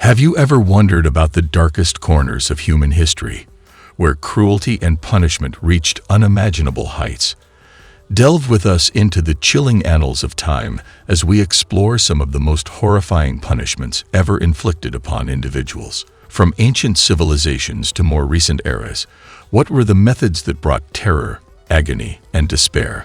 Have you ever wondered about the darkest corners of human history, where cruelty and punishment reached unimaginable heights? Delve with us into the chilling annals of time as we explore some of the most horrifying punishments ever inflicted upon individuals. From ancient civilizations to more recent eras, what were the methods that brought terror, agony, and despair?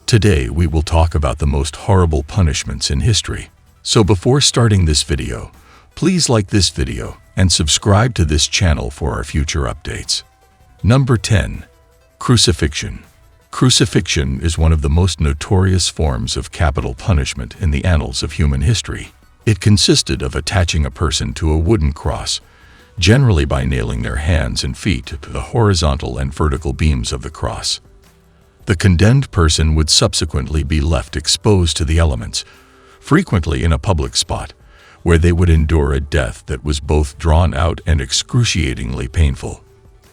Today, we will talk about the most horrible punishments in history. So before starting this video, please like this video and subscribe to this channel for our future updates. Number 10. Crucifixion. Crucifixion is one of the most notorious forms of capital punishment in the annals of human history. It consisted of attaching a person to a wooden cross, generally by nailing their hands and feet to the horizontal and vertical beams of the cross. The condemned person would subsequently be left exposed to the elements, frequently in a public spot, where they would endure a death that was both drawn out and excruciatingly painful.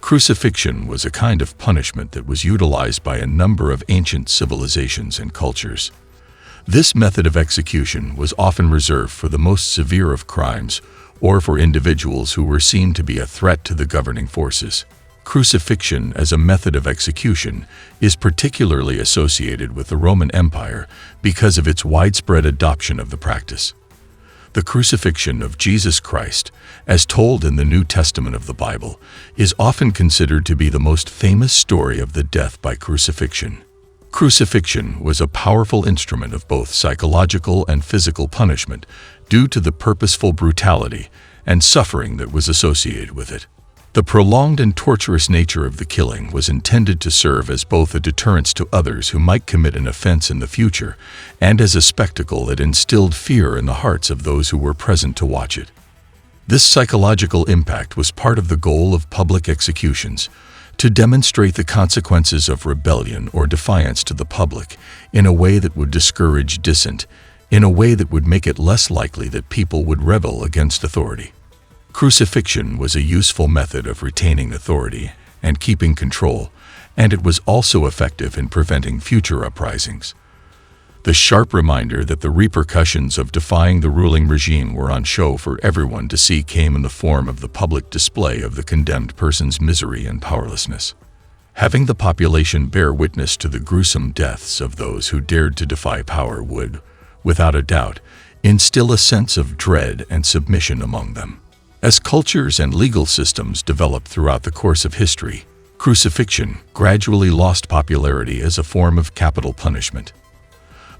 Crucifixion was a kind of punishment that was utilized by a number of ancient civilizations and cultures. This method of execution was often reserved for the most severe of crimes or for individuals who were seen to be a threat to the governing forces. Crucifixion as a method of execution is particularly associated with the Roman Empire because of its widespread adoption of the practice. The crucifixion of Jesus Christ, as told in the New Testament of the Bible, is often considered to be the most famous story of the death by crucifixion. Crucifixion was a powerful instrument of both psychological and physical punishment due to the purposeful brutality and suffering that was associated with it. The prolonged and torturous nature of the killing was intended to serve as both a deterrence to others who might commit an offense in the future and as a spectacle that instilled fear in the hearts of those who were present to watch it. This psychological impact was part of the goal of public executions, to demonstrate the consequences of rebellion or defiance to the public in a way that would discourage dissent, in a way that would make it less likely that people would rebel against authority. Crucifixion was a useful method of retaining authority and keeping control, and it was also effective in preventing future uprisings. The sharp reminder that the repercussions of defying the ruling regime were on show for everyone to see came in the form of the public display of the condemned person's misery and powerlessness. Having the population bear witness to the gruesome deaths of those who dared to defy power would, without a doubt, instill a sense of dread and submission among them. As cultures and legal systems developed throughout the course of history, crucifixion gradually lost popularity as a form of capital punishment.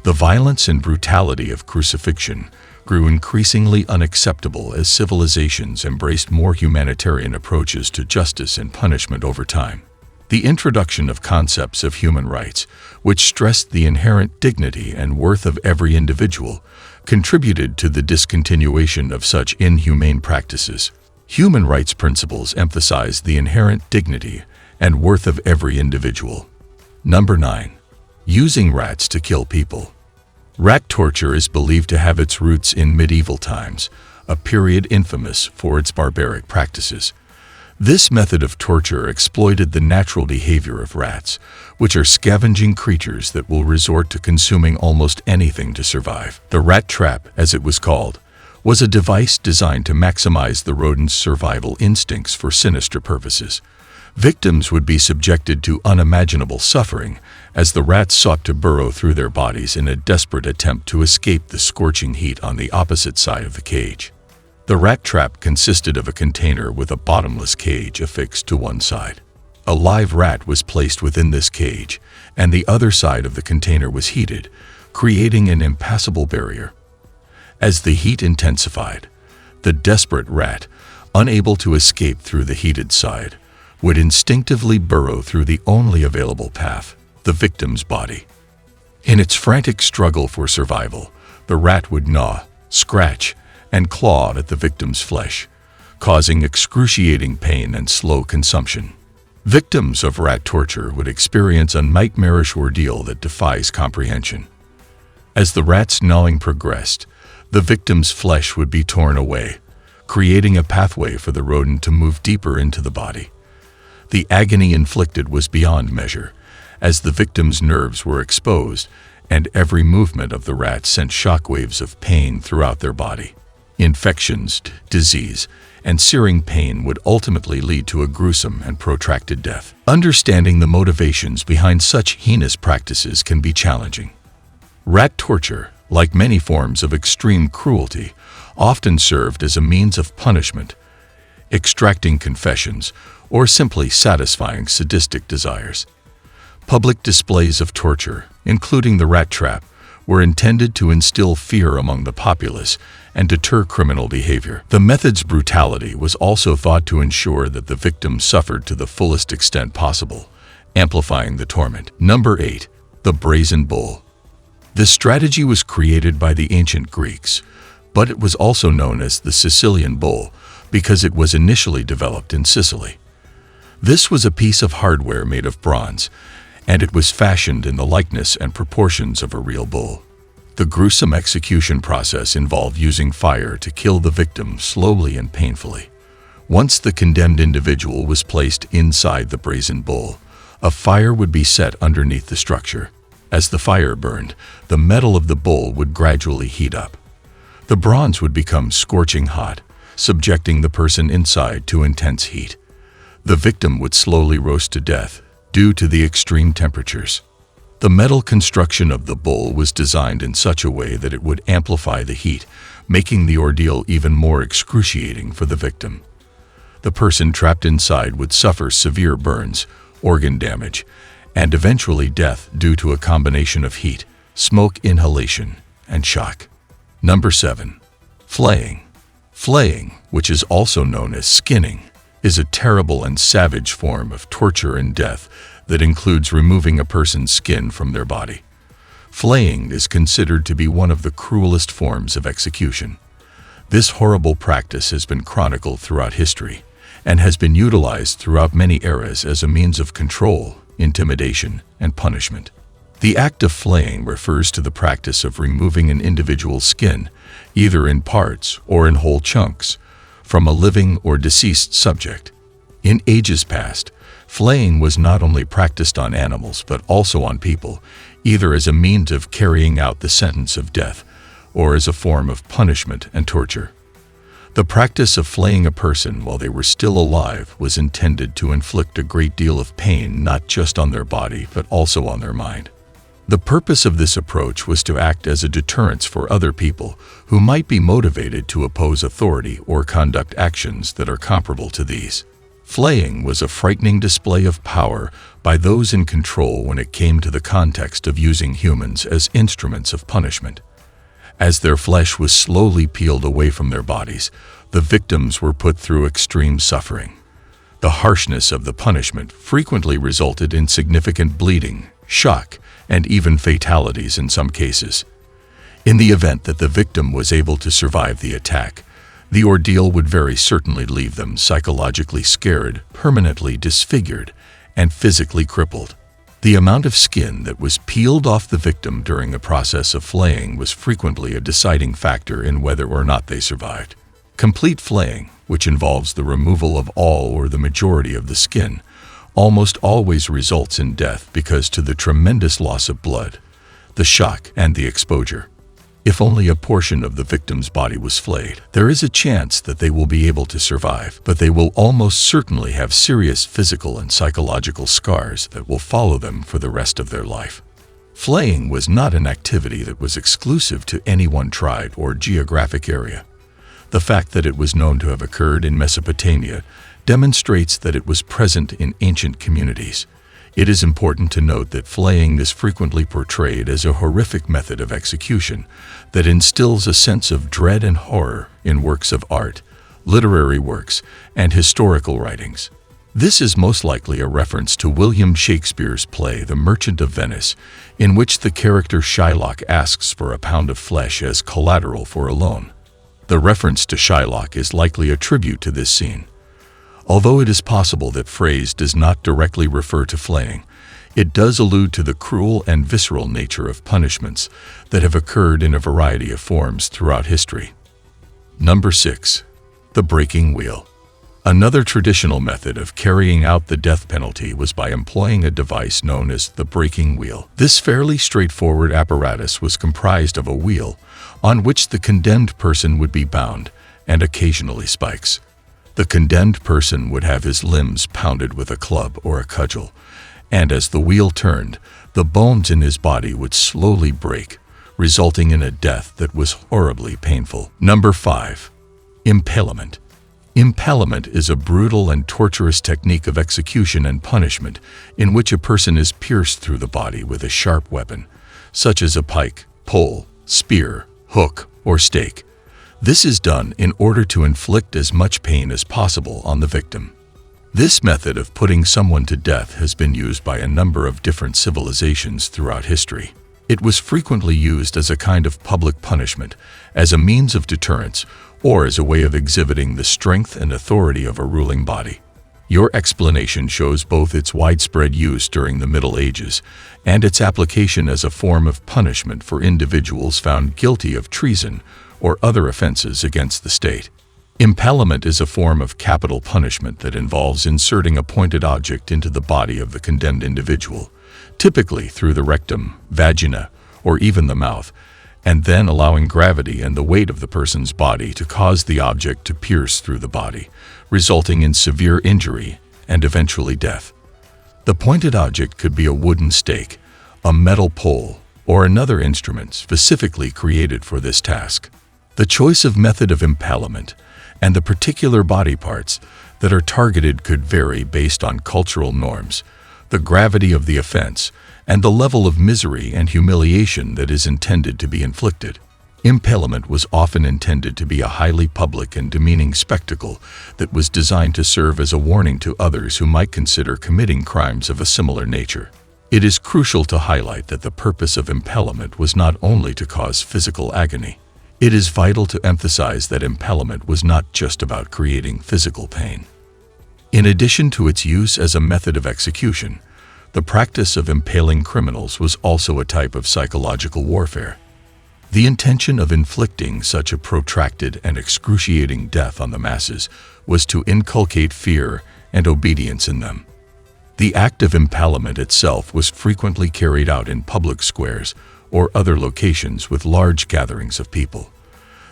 The violence and brutality of crucifixion grew increasingly unacceptable as civilizations embraced more humanitarian approaches to justice and punishment over time. The introduction of concepts of human rights, which stressed the inherent dignity and worth of every individual, contributed to the discontinuation of such inhumane practices. Human rights principles emphasize the inherent dignity and worth of every individual. Number 9. Using rats to kill people. Rat torture is believed to have its roots in medieval times, a period infamous for its barbaric practices. This method of torture exploited the natural behavior of rats, which are scavenging creatures that will resort to consuming almost anything to survive. The rat trap, as it was called, was a device designed to maximize the rodent's survival instincts for sinister purposes. Victims would be subjected to unimaginable suffering as the rats sought to burrow through their bodies in a desperate attempt to escape the scorching heat on the opposite side of the cage. The rat trap consisted of a container with a bottomless cage affixed to one side. A live rat was placed within this cage, and the other side of the container was heated, creating an impassable barrier. As the heat intensified, the desperate rat, unable to escape through the heated side, would instinctively burrow through the only available path, the victim's body. In its frantic struggle for survival, the rat would gnaw, scratch, and claw at the victim's flesh, causing excruciating pain and slow consumption. Victims of rat torture would experience a nightmarish ordeal that defies comprehension. As the rat's gnawing progressed, the victim's flesh would be torn away, creating a pathway for the rodent to move deeper into the body. The agony inflicted was beyond measure, as the victim's nerves were exposed, and every movement of the rat sent shockwaves of pain throughout their body. Infections, disease, and searing pain would ultimately lead to a gruesome and protracted death. Understanding the motivations behind such heinous practices can be challenging. Rat torture, like many forms of extreme cruelty, often served as a means of punishment, extracting confessions, or simply satisfying sadistic desires. Public displays of torture, including the rat trap, were intended to instill fear among the populace and deter criminal behavior. The method's brutality was also thought to ensure that the victim suffered to the fullest extent possible, amplifying the torment. Number 8. The brazen bull. This strategy was created by the ancient Greeks, but it was also known as the Sicilian bull because it was initially developed in Sicily. This was a piece of hardware made of bronze, and it was fashioned in the likeness and proportions of a real bull. The gruesome execution process involved using fire to kill the victim slowly and painfully. Once the condemned individual was placed inside the brazen bull, a fire would be set underneath the structure. As the fire burned, the metal of the bull would gradually heat up. The bronze would become scorching hot, subjecting the person inside to intense heat. The victim would slowly roast to death due to the extreme temperatures. The metal construction of the bull was designed in such a way that it would amplify the heat, making the ordeal even more excruciating for the victim. The person trapped inside would suffer severe burns, organ damage, and eventually death due to a combination of heat, smoke inhalation, and shock. Number 7. Flaying. Flaying, which is also known as skinning, is a terrible and savage form of torture and death that includes removing a person's skin from their body. Flaying is considered to be one of the cruelest forms of execution. This horrible practice has been chronicled throughout history and has been utilized throughout many eras as a means of control, intimidation, and punishment. The act of flaying refers to the practice of removing an individual's skin, either in parts or in whole chunks, from a living or deceased subject. In ages past, flaying was not only practiced on animals but also on people, either as a means of carrying out the sentence of death or as a form of punishment and torture. The practice of flaying a person while they were still alive was intended to inflict a great deal of pain not just on their body but also on their mind. The purpose of this approach was to act as a deterrence for other people who might be motivated to oppose authority or conduct actions that are comparable to these. Flaying was a frightening display of power by those in control when it came to the context of using humans as instruments of punishment. As their flesh was slowly peeled away from their bodies, the victims were put through extreme suffering. The harshness of the punishment frequently resulted in significant bleeding, shock, and even fatalities in some cases. In the event that the victim was able to survive the attack, the ordeal would very certainly leave them psychologically scared, permanently disfigured, and physically crippled. The amount of skin that was peeled off the victim during the process of flaying was frequently a deciding factor in whether or not they survived. Complete flaying, which involves the removal of all or the majority of the skin, almost always results in death because to the tremendous loss of blood, the shock, and the exposure. If only a portion of the victim's body was flayed, there is a chance that they will be able to survive, but they will almost certainly have serious physical and psychological scars that will follow them for the rest of their life. Flaying was not an activity that was exclusive to any one tribe or geographic area. The fact that it was known to have occurred in Mesopotamia demonstrates that it was present in ancient communities. It is important to note that flaying is frequently portrayed as a horrific method of execution that instills a sense of dread and horror in works of art, literary works, and historical writings. This is most likely a reference to William Shakespeare's play The Merchant of Venice, in which the character Shylock asks for a pound of flesh as collateral for a loan. The reference to Shylock is likely a tribute to this scene. Although it is possible that phrase does not directly refer to flaying, it does allude to the cruel and visceral nature of punishments that have occurred in a variety of forms throughout history. Number 6. The breaking wheel. Another traditional method of carrying out the death penalty was by employing a device known as the breaking wheel. This fairly straightforward apparatus was comprised of a wheel, on which the condemned person would be bound, and occasionally spikes. The condemned person would have his limbs pounded with a club or a cudgel, and as the wheel turned, the bones in his body would slowly break, resulting in a death that was horribly painful. Number 5. Impalement. Impalement is a brutal and torturous technique of execution and punishment in which a person is pierced through the body with a sharp weapon, such as a pike, pole, spear, hook, or stake. This is done in order to inflict as much pain as possible on the victim. This method of putting someone to death has been used by a number of different civilizations throughout history. It was frequently used as a kind of public punishment, as a means of deterrence, or as a way of exhibiting the strength and authority of a ruling body. Your explanation shows both its widespread use during the Middle Ages and its application as a form of punishment for individuals found guilty of treason or other offenses against the state. Impalement is a form of capital punishment that involves inserting a pointed object into the body of the condemned individual, typically through the rectum, vagina, or even the mouth, and then allowing gravity and the weight of the person's body to cause the object to pierce through the body, resulting in severe injury and eventually death. The pointed object could be a wooden stake, a metal pole, or another instrument specifically created for this task. The choice of method of impalement and the particular body parts that are targeted could vary based on cultural norms, the gravity of the offense, and the level of misery and humiliation that is intended to be inflicted. Impalement was often intended to be a highly public and demeaning spectacle that was designed to serve as a warning to others who might consider committing crimes of a similar nature. It is crucial to highlight that the purpose of impalement was not only to cause physical agony. It is vital to emphasize that impalement was not just about creating physical pain. In addition to its use as a method of execution, the practice of impaling criminals was also a type of psychological warfare. The intention of inflicting such a protracted and excruciating death on the masses was to inculcate fear and obedience in them. The act of impalement itself was frequently carried out in public squares or other locations with large gatherings of people.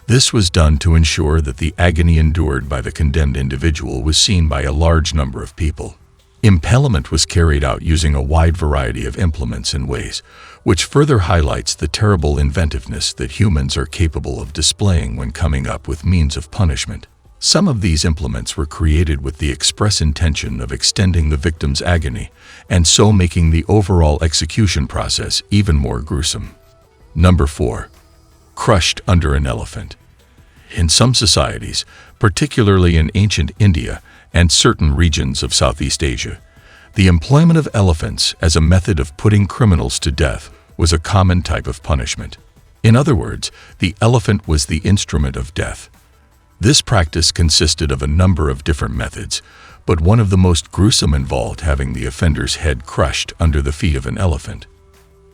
This was done to ensure that the agony endured by the condemned individual was seen by a large number of people. Impalement was carried out using a wide variety of implements and ways, which further highlights the terrible inventiveness that humans are capable of displaying when coming up with means of punishment. Some of these implements were created with the express intention of extending the victim's agony, and so making the overall execution process even more gruesome. Number 4. Crushed under an elephant. In some societies, particularly in ancient India and certain regions of Southeast Asia, the employment of elephants as a method of putting criminals to death was a common type of punishment. In other words, the elephant was the instrument of death. This practice consisted of a number of different methods, but one of the most gruesome involved having the offender's head crushed under the feet of an elephant.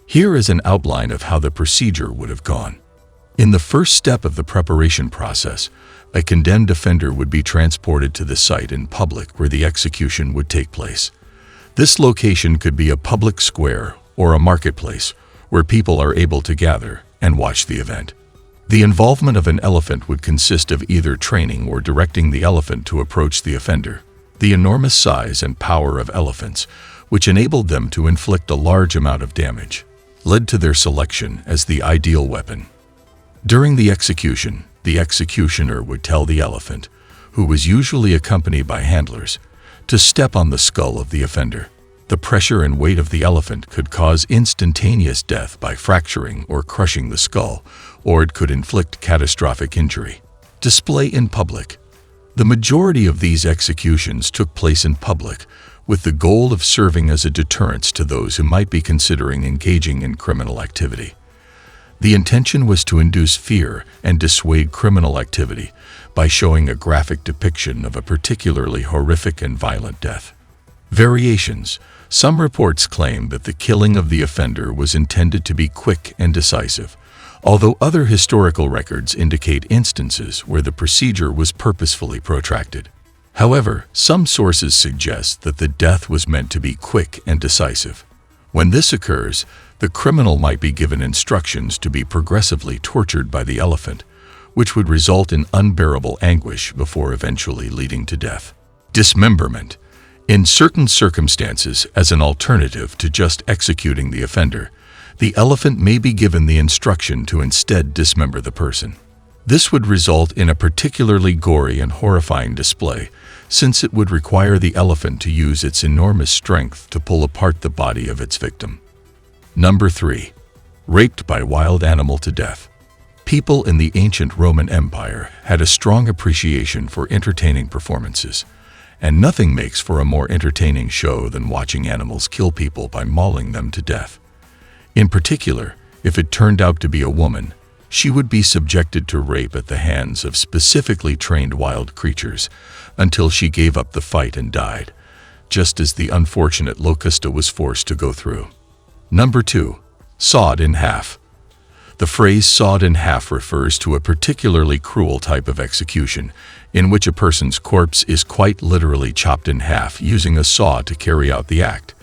Here is an outline of how the procedure would have gone. In the first step of the preparation process, a condemned offender would be transported to the site in public where the execution would take place. This location could be a public square or a marketplace where people are able to gather and watch the event. The involvement of an elephant would consist of either training or directing the elephant to approach the offender. The enormous size and power of elephants, which enabled them to inflict a large amount of damage, led to their selection as the ideal weapon. During the execution, the executioner would tell the elephant, who was usually accompanied by handlers, to step on the skull of the offender. The pressure and weight of the elephant could cause instantaneous death by fracturing or crushing the skull, or it could inflict catastrophic injury. Display in public. The majority of these executions took place in public, with the goal of serving as a deterrence to those who might be considering engaging in criminal activity. The intention was to induce fear and dissuade criminal activity by showing a graphic depiction of a particularly horrific and violent death. Variations. Some reports claim that the killing of the offender was intended to be quick and decisive, although other historical records indicate instances where the procedure was purposefully protracted. However, some sources suggest that the death was meant to be quick and decisive. When this occurs, the criminal might be given instructions to be progressively tortured by the elephant, which would result in unbearable anguish before eventually leading to death. Dismemberment. In certain circumstances, as an alternative to just executing the offender, the elephant may be given the instruction to instead dismember the person. This would result in a particularly gory and horrifying display, since it would require the elephant to use its enormous strength to pull apart the body of its victim. Number 3. Raped by wild animal to death. People in the ancient Roman Empire had a strong appreciation for entertaining performances, and nothing makes for a more entertaining show than watching animals kill people by mauling them to death. In particular, if it turned out to be a woman, she would be subjected to rape at the hands of specifically trained wild creatures until she gave up the fight and died, just as the unfortunate Locusta was forced to go through. Number 2. Sawed in half. The phrase sawed in half refers to a particularly cruel type of execution, in which a person's corpse is quite literally chopped in half using a saw to carry out the act.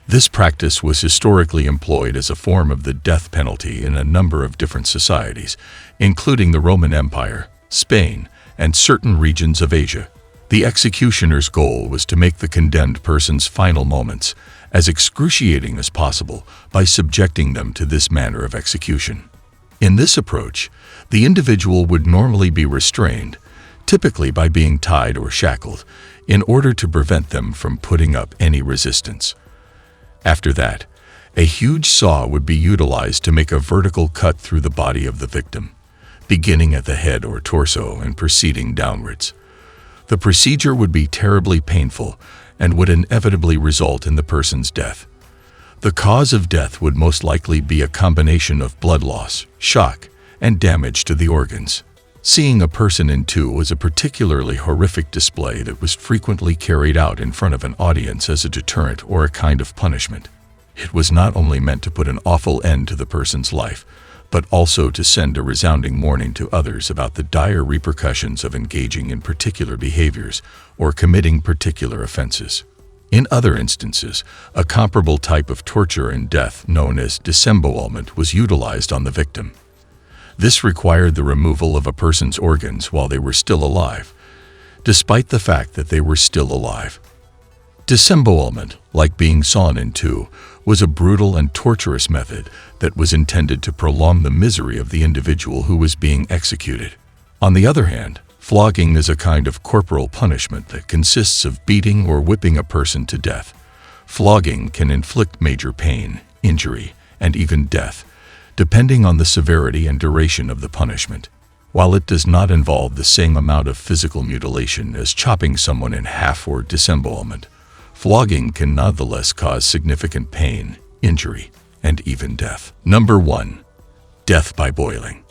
This practice was historically employed as a form of the death penalty in a number of different societies, including the Roman Empire, Spain, and certain regions of Asia. The executioner's goal was to make the condemned person's final moments as excruciating as possible by subjecting them to this manner of execution. In this approach, the individual would normally be restrained, typically by being tied or shackled, in order to prevent them from putting up any resistance. After that, a huge saw would be utilized to make a vertical cut through the body of the victim, beginning at the head or torso and proceeding downwards. The procedure would be terribly painful and would inevitably result in the person's death. The cause of death would most likely be a combination of blood loss, shock, and damage to the organs. Seeing a person in two was a particularly horrific display that was frequently carried out in front of an audience as a deterrent or a kind of punishment. It was not only meant to put an awful end to the person's life, but also to send a resounding warning to others about the dire repercussions of engaging in particular behaviors or committing particular offenses. In other instances, a comparable type of torture and death known as disembowelment was utilized on the victim. This required the removal of a person's organs while they were still alive, despite the fact that they were still alive. Disembowelment, like being sawn in two, was a brutal and torturous method that was intended to prolong the misery of the individual who was being executed. On the other hand, flogging is a kind of corporal punishment that consists of beating or whipping a person to death. Flogging can inflict major pain, injury, and even death, depending on the severity and duration of the punishment. While it does not involve the same amount of physical mutilation as chopping someone in half or disembowelment, flogging can nonetheless cause significant pain, injury, and even death. Number 1. Death by boiling.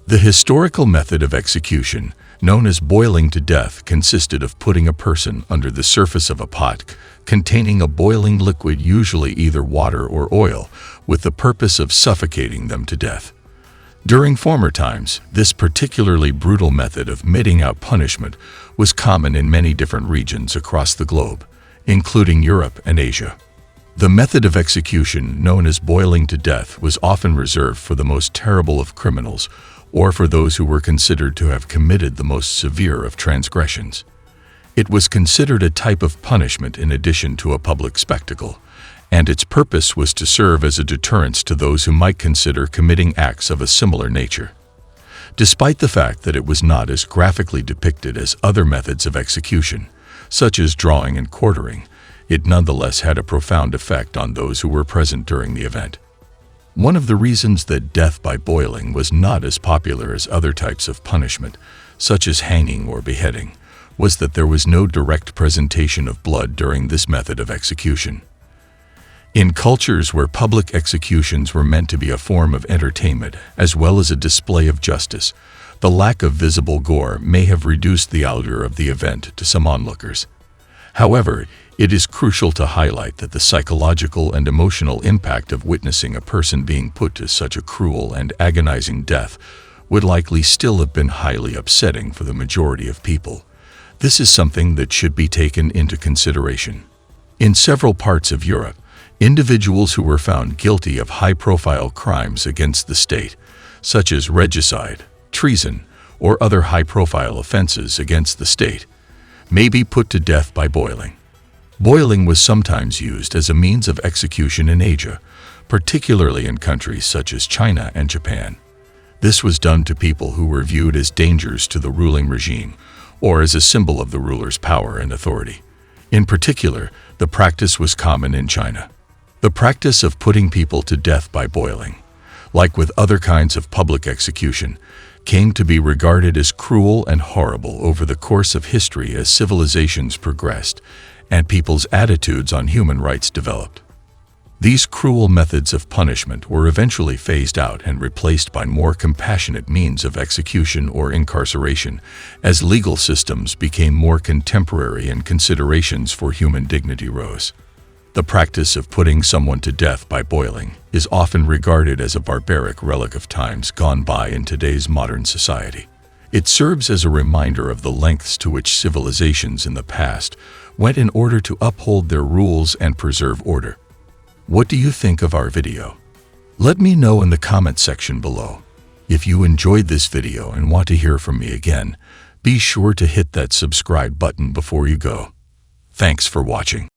The historical method of execution, known as boiling to death, consisted of putting a person under the surface of a pot containing a boiling liquid, usually either water or oil, with the purpose of suffocating them to death. During former times, this particularly brutal method of meting out punishment was common in many different regions across the globe, including Europe and Asia. The method of execution, known as boiling to death, was often reserved for the most terrible of criminals, or for those who were considered to have committed the most severe of transgressions. It was considered a type of punishment in addition to a public spectacle, and its purpose was to serve as a deterrence to those who might consider committing acts of a similar nature. Despite the fact that it was not as graphically depicted as other methods of execution, such as drawing and quartering, it nonetheless had a profound effect on those who were present during the event. One of the reasons that death by boiling was not as popular as other types of punishment, such as hanging or beheading, was that there was no direct presentation of blood during this method of execution. In cultures where public executions were meant to be a form of entertainment as well as a display of justice, the lack of visible gore may have reduced the allure of the event to some onlookers. However, it is crucial to highlight that the psychological and emotional impact of witnessing a person being put to such a cruel and agonizing death would likely still have been highly upsetting for the majority of people. This is something that should be taken into consideration. In several parts of Europe, Individuals who were found guilty of high-profile crimes against the state, such as regicide, treason, or other high-profile offenses against the state, may be put to death by boiling. Boiling was sometimes used as a means of execution in Asia, particularly in countries such as China and Japan. This was done to people who were viewed as dangers to the ruling regime, or as a symbol of the ruler's power and authority. In particular, the practice was common in China. The practice of putting people to death by boiling, like with other kinds of public execution, came to be regarded as cruel and horrible over the course of history as civilizations progressed and people's attitudes on human rights developed. These cruel methods of punishment were eventually phased out and replaced by more compassionate means of execution or incarceration as legal systems became more contemporary and considerations for human dignity rose. The practice of putting someone to death by boiling is often regarded as a barbaric relic of times gone by in today's modern society. It serves as a reminder of the lengths to which civilizations in the past went in order to uphold their rules and preserve order. What do you think of our video? Let me know in the comment section below. If you enjoyed this video and want to hear from me again, be sure to hit that subscribe button before you go. Thanks for watching.